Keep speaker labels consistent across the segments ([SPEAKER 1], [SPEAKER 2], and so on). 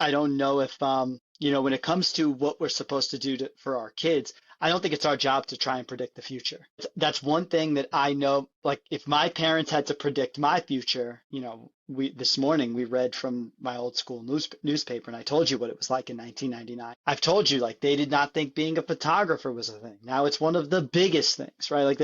[SPEAKER 1] I don't know if, when it comes to what we're supposed to do for our kids, I don't think it's our job to try and predict the future. That's one thing that I know. Like, if my parents had to predict my future, this morning we read from my old school newspaper, and I told you what it was like in 1999. I've told you, like, they did not think being a photographer was a thing. Now it's one of the biggest things, right? Like,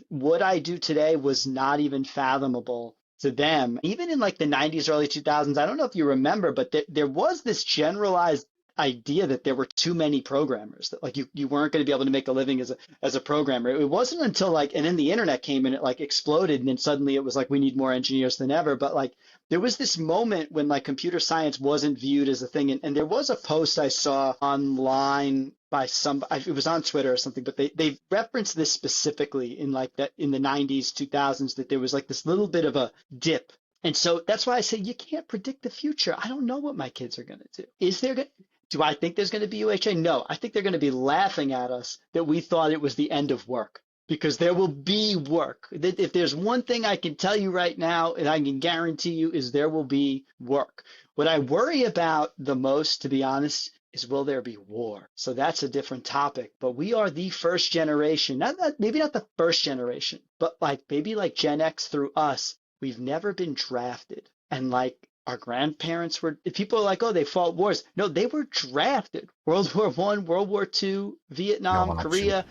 [SPEAKER 1] what I do today was not even fathomable to them. Even in like the 90s, early 2000s, I don't know if you remember, but there was this generalized idea that there were too many programmers, that like you weren't going to be able to make a living as a programmer. It wasn't until like, and then the internet came and it like exploded, and then suddenly it was like we need more engineers than ever. But like there was this moment when like computer science wasn't viewed as a thing. And there was a post I saw online by it was on Twitter or something, but they referenced this specifically in like that in the 90s, 2000s, that there was like this little bit of a dip. And so that's why I say you can't predict the future. I don't know what my kids are going to do. Do I think there's going to be UHA? No, I think they're going to be laughing at us that we thought it was the end of work, because there will be work. If there's one thing I can tell you right now, and I can guarantee you, is there will be work. What I worry about the most, to be honest, is will there be war? So that's a different topic. But we are the first generation, maybe not the first generation, but like maybe like Gen X through us, we've never been drafted. And like our grandparents were, people are like, oh, they fought wars. No, they were drafted. World War One, World War Two,
[SPEAKER 2] No
[SPEAKER 1] Vietnam,
[SPEAKER 2] option.
[SPEAKER 1] Korea,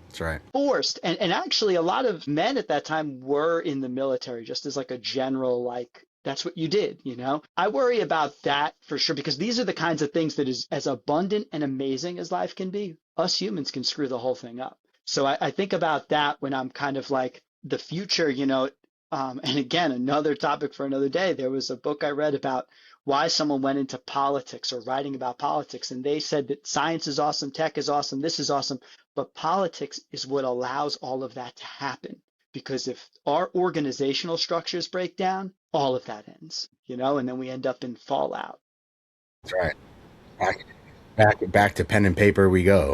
[SPEAKER 2] That's right.
[SPEAKER 1] forced. And actually a lot of men at that time were in the military, just as like a general, like that's what you did. I worry about that for sure, because these are the kinds of things that is as abundant and amazing as life can be. Us humans can screw the whole thing up. So I think about that when I'm kind of like the future. And again, another topic for another day. There was a book I read about why someone went into politics or writing about politics, and they said that science is awesome, tech is awesome, this is awesome, but politics is what allows all of that to happen. Because if our organizational structures break down, all of that ends, and then we end up in fallout.
[SPEAKER 2] That's right. Back, back to pen and paper we go.